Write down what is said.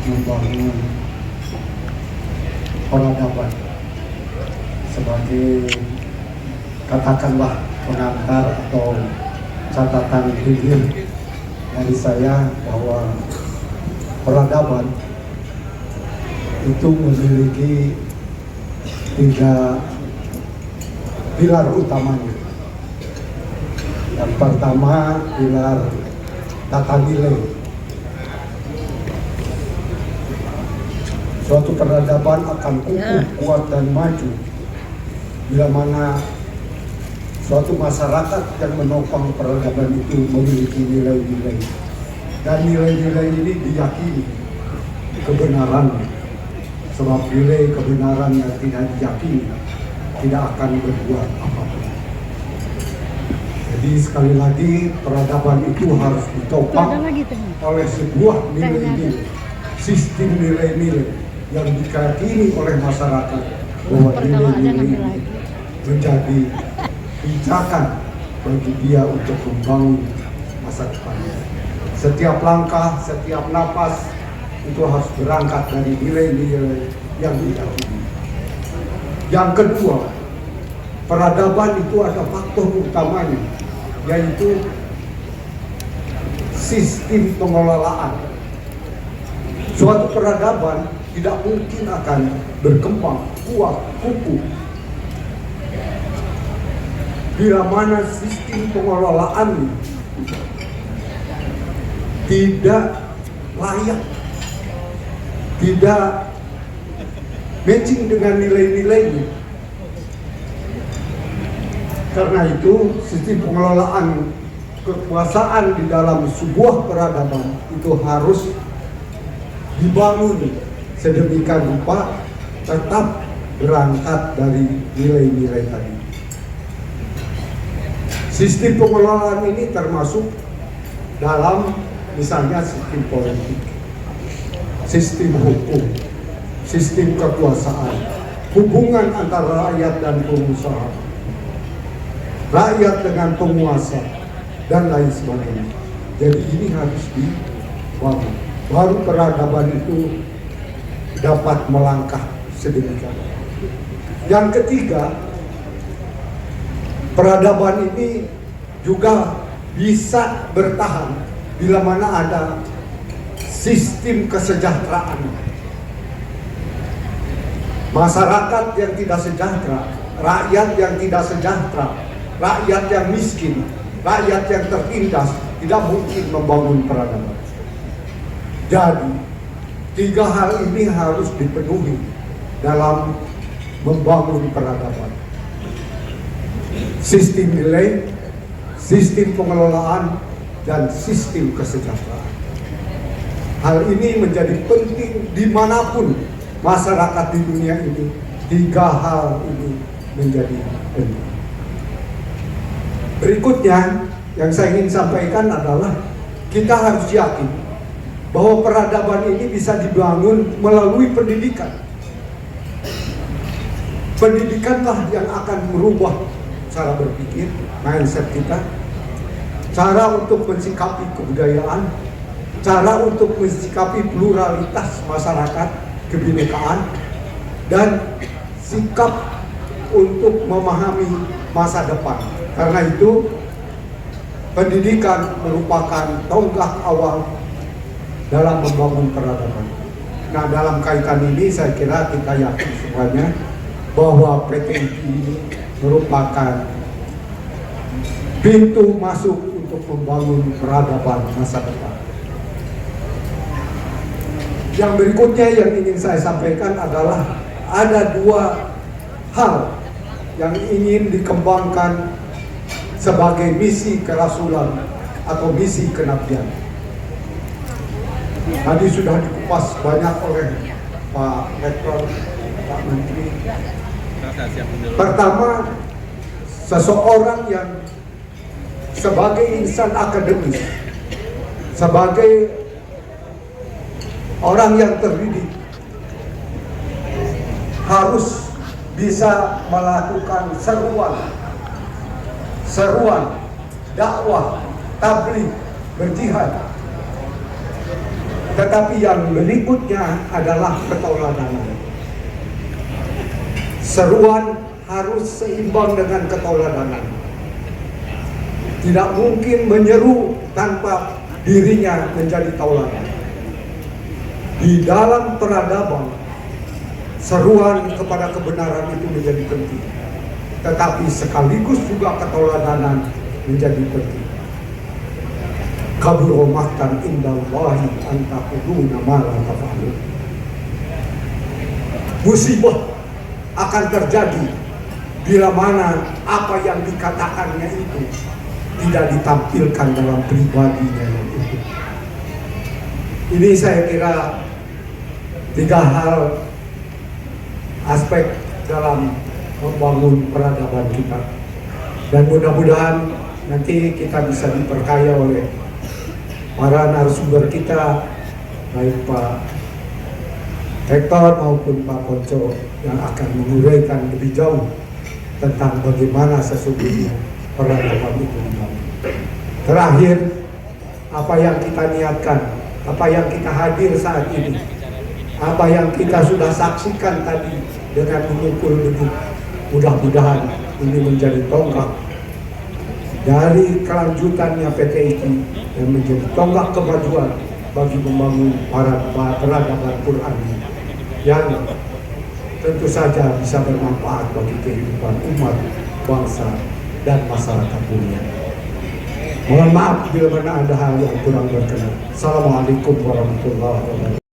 membangun peradaban sebagai katakanlah pengantar atau catatan hilir dari saya bahwa peradaban itu memiliki 3 pilar utamanya. Yang pertama, pilar tata nilai. Suatu peradaban akan kukuh, kuat dan maju bila mana suatu masyarakat yang menopang peradaban itu memiliki nilai-nilai, dan nilai-nilai ini diyakini kebenaran, sebab nilai kebenaran yang tidak diyakini tidak akan berbuat apapun. Jadi sekali lagi peradaban itu harus ditopang oleh sebuah nilai-nilai, sistem nilai-nilai yang diyakini oleh masyarakat bahwa nilai-nilai ini menjadi pijakan bagi dia untuk membangun masa depan. Setiap langkah, setiap napas itu harus berangkat dari nilai-nilai yang diyakini. Yang kedua, peradaban itu ada faktor utamanya, yaitu sistem pengelolaan. Suatu peradaban tidak mungkin akan berkembang kuat, kukuh bila mana sistem pengelolaan tidak layak, tidak matching dengan nilai-nilainya. Karena itu sistem pengelolaan kekuasaan di dalam sebuah peradaban itu harus dibangun sedemikian rupa tetap berangkat dari nilai-nilai tadi. Sistem pengelolaan ini termasuk dalam misalnya sistem politik, sistem hukum, sistem kekuasaan, hubungan antara rakyat dan pengusaha, rakyat dengan penguasa, dan lain sebagainya. Jadi ini harus dibangun. Baru peradaban itu dapat melangkah sedemikian. Yang ketiga, peradaban ini juga bisa bertahan bila mana ada sistem kesejahteraan. Masyarakat yang tidak sejahtera, rakyat yang tidak sejahtera, rakyat yang miskin, rakyat yang tertindas tidak mungkin membangun peradaban. Jadi 3 hal ini harus dipenuhi dalam membangun peradaban. Sistem nilai, sistem pengelolaan, dan sistem kesejahteraan. Hal ini menjadi penting dimanapun masyarakat di dunia ini. 3 hal ini menjadi penting. Berikutnya yang saya ingin sampaikan adalah kita harus yakin bahwa peradaban ini bisa dibangun melalui pendidikan. Pendidikanlah yang akan merubah cara berpikir, mindset kita, cara untuk mensikapi kebudayaan, cara untuk mensikapi pluralitas masyarakat, kebinekaan, dan sikap untuk memahami masa depan. Karena itu, pendidikan merupakan tonggak awal dalam membangun peradaban. Nah, dalam kaitan ini saya kira kita yakin semuanya bahwa PTIP ini merupakan pintu masuk untuk membangun peradaban masa depan. Yang berikutnya yang ingin saya sampaikan adalah ada 2 hal yang ingin dikembangkan sebagai misi kerasulan atau misi kenabian. Tadi sudah dikupas banyak oleh Pak Rektor, Pak Menteri. Pertama, seseorang yang sebagai insan akademis, sebagai orang yang terdidik, harus bisa melakukan seruan, dakwah, tabligh, berjihad Tetapi yang berikutnya adalah ketauladanan. Seruan harus seimbang dengan ketauladanan. Tidak mungkin menyeru tanpa dirinya menjadi tauladan. Di dalam peradaban, seruan kepada kebenaran itu menjadi penting. Tetapi sekaligus juga ketauladanan menjadi penting. Kabur maktan indallahi an taquluna ma la taf'alun. Musibah akan terjadi bila mana apa yang dikatakannya itu tidak ditampilkan dalam pribadinya yang itu. Ini saya kira 3 hal aspek dalam membangun peradaban kita, dan mudah-mudahan nanti kita bisa diperkaya oleh para narasumber kita, baik Pak Rektor maupun Pak Ponco, yang akan menguraikan lebih jauh tentang bagaimana sesungguhnya peradaban itu dibangun. Terakhir, apa yang kita niatkan, apa yang kita hadir saat ini, apa yang kita sudah saksikan tadi dengan mengukur debu, mudah-mudahan ini menjadi tonggak dari kelanjutannya PTIQ dan menjadi tonggak kemajuan bagi membangun peradaban Quran yang tentu saja bisa bermanfaat bagi kehidupan umat, bangsa, dan masyarakat dunia. Mohon maaf bila mana ada hal yang kurang berkenan. Assalamualaikum warahmatullahi wabarakatuh.